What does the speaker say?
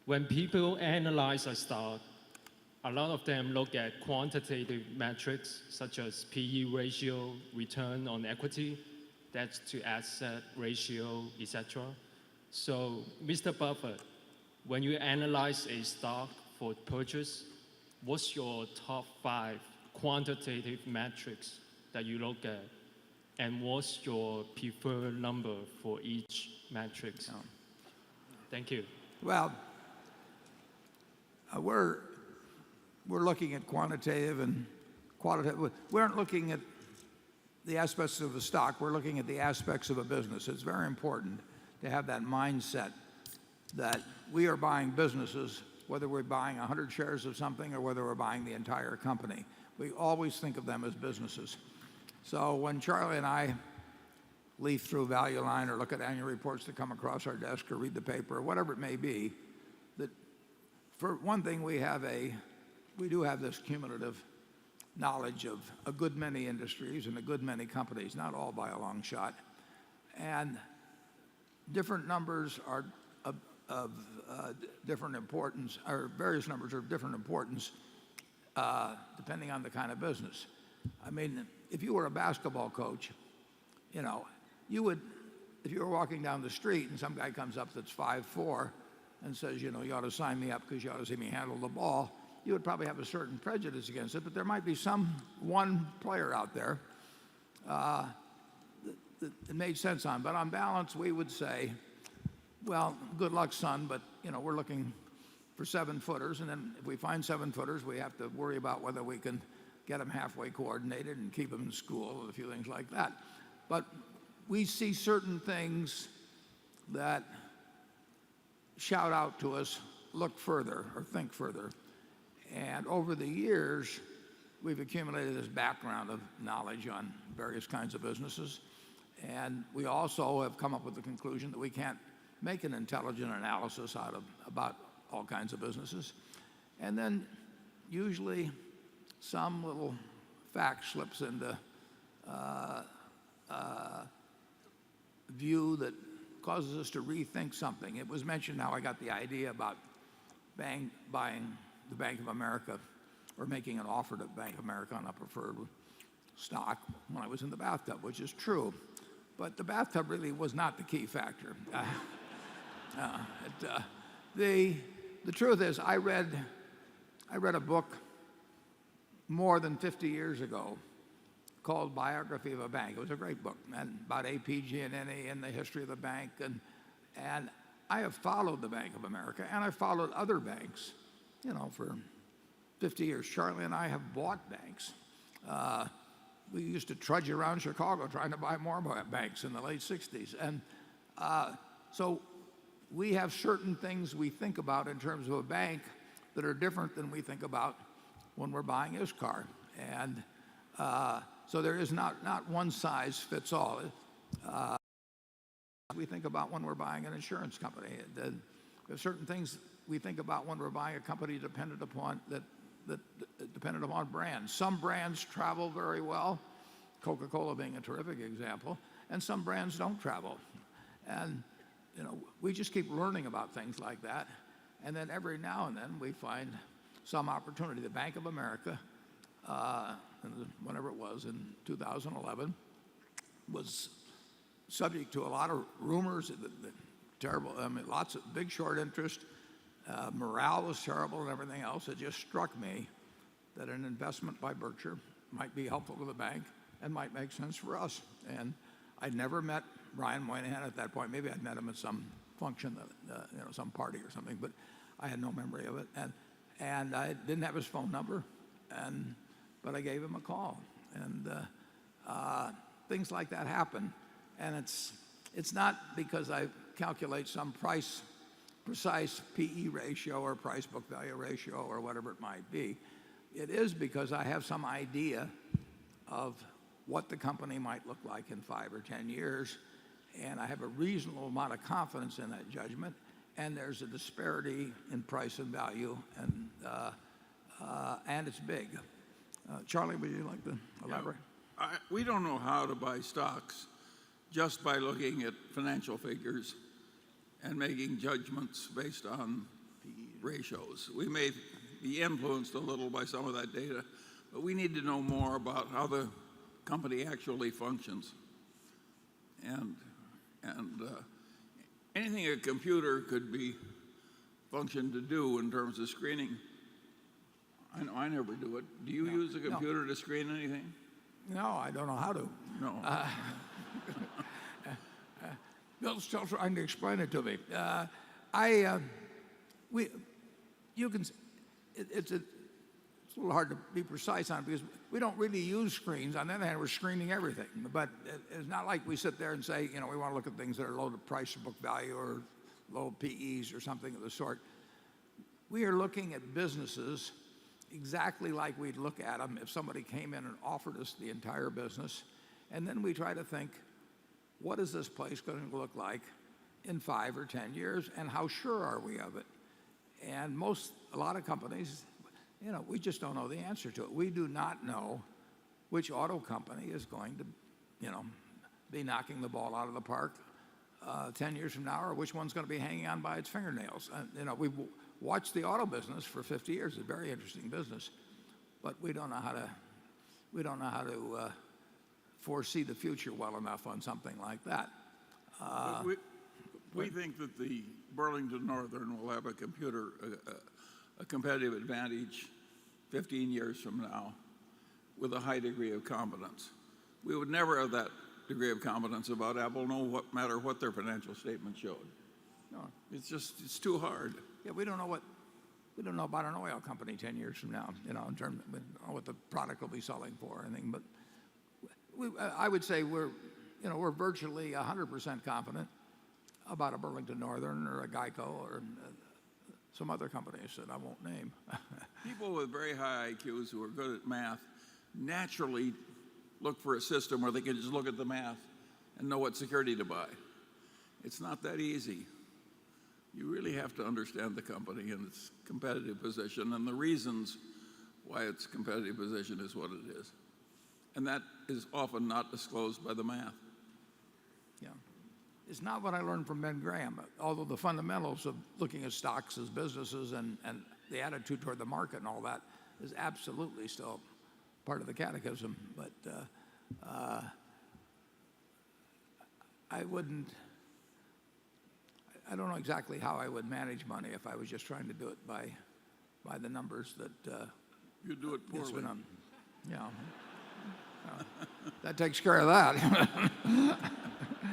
when people analyze a stock, a lot of them look at quantitative metrics such as PE ratio, return on equity, debt to asset ratio, etc. So, Mr. Buffett, when you analyze a stock for purchase, what's your top 5 quantitative metrics that you look at? And what's your preferred number for each metric? Thank you. Well, we're looking at quantitative and qualitative. We aren't looking at the aspects of a stock. We're looking at the aspects of a business. It's very important to have that mindset that we are buying businesses, whether we're buying 100 shares of something or whether we're buying the entire company. We always think of them as businesses. So when Charlie and I leaf through Value Line or look at annual reports that come across our desk or read the paper or whatever it may be, that for one thing we do have this cumulative knowledge of a good many industries and a good many companies, not all by a long shot. And different numbers are of different importance, or various numbers are of different importance depending on the kind of business. I mean, if you were a basketball coach, you would, if you were walking down the street and some guy comes up that's 5'4" and says, you ought to sign me up because you ought to see me handle the ball, you would probably have a certain prejudice against it, but there might be one player out there that it made sense on. But on balance, we would say, well, good luck, son, but we're looking for 7-footers, and then if we find 7-footers, we have to worry about whether we can get them halfway coordinated and keep them in school and a few things like that. But we see certain things that shout out to us, look further or think further. And over the years, we've accumulated this background of knowledge on various kinds of businesses. And we also have come up with the conclusion that we can't make an intelligent analysis about all kinds of businesses. And then usually some little fact slips into view that causes us to rethink something. It was mentioned how I got the idea about buying the Bank of America or making an offer to Bank of America on a preferred stock when I was in the bathtub, which is true. But the bathtub really was not the key factor. The truth is, I read a book more than 50 years ago called Biography of a Bank. It was a great book, and about APG and the history of the bank. And I have followed the Bank of America, and I've followed other banks, for 50 years. Charlie and I have bought banks. We used to trudge around Chicago trying to buy more banks in the late 60s. And so we have certain things we think about in terms of a bank that are different than we think about when we're buying his car. And so there is not one size fits all. We think about when we're buying an insurance company. There's certain things we think about when we're buying a company dependent upon brands. Some brands travel very well, Coca-Cola being a terrific example, and some brands don't travel. And we just keep learning about things like that. And then every now and then we find some opportunity. The Bank of America, whenever it was in 2011, was subject to a lot of rumors, terrible. I mean, lots of big short interest. Morale was terrible and everything else. It just struck me that an investment by Berkshire might be helpful to the bank and might make sense for us. And I'd never met Brian Moynihan at that point. Maybe I'd met him at some function, some party or something, but I had no memory of it. And I didn't have his phone number, but I gave him a call. And things like that happen. And it's not because I calculate some precise PE ratio or price book value ratio or whatever it might be. It is because I have some idea of what the company might look like in 5 or 10 years, and I have a reasonable amount of confidence in that judgment, and there's a disparity in price and value, and it's big. Charlie, would you like to elaborate? We don't know how to buy stocks just by looking at financial figures and making judgments based on ratios. We may be influenced a little by some of that data, but we need to know more about how the company actually functions. And anything a computer could be functioned to do in terms of screening, I know I never do it. Do you use a computer to screen anything? No, I don't know how to. No. Bill's still trying to explain it to me. It's a little hard to be precise on it because we don't really use screens. On the other hand, we're screening everything. But it's not like we sit there and say, we want to look at things that are low to price or book value or low PEs or something of the sort. We are looking at businesses exactly like we'd look at them if somebody came in and offered us the entire business. And then we try to think, what is this place going to look like in 5 or 10 years, and how sure are we of it? And a lot of companies, we just don't know the answer to it. We do not know which auto company is going to, be knocking the ball out of the park 10 years from now, or which one's going to be hanging on by its fingernails. We've watched the auto business for 50 years. It's a very interesting business, but we don't know how to foresee the future well enough on something like that. We think that the Burlington Northern will have a competitive advantage 15 years from now with a high degree of competence. We would never have that degree of competence about Apple, no matter what their financial statement showed. No. It's too hard. Yeah, we don't know about an oil company 10 years from now, in terms of what the product will be selling for or anything. But I would say we're virtually 100% confident about a Burlington Northern or a Geico or some other companies that I won't name. People with very high IQs who are good at math naturally look for a system where they can just look at the math and know what security to buy. It's not that easy. You really have to understand the company and its competitive position and the reasons why its competitive position is what it is. And that is often not disclosed by the math. Yeah. It's not what I learned from Ben Graham, although the fundamentals of looking at stocks as businesses and the attitude toward the market and all that is absolutely still part of the catechism. But I don't know exactly how I would manage money if I was just trying to do it by the numbers that You do it poorly. that takes care of that.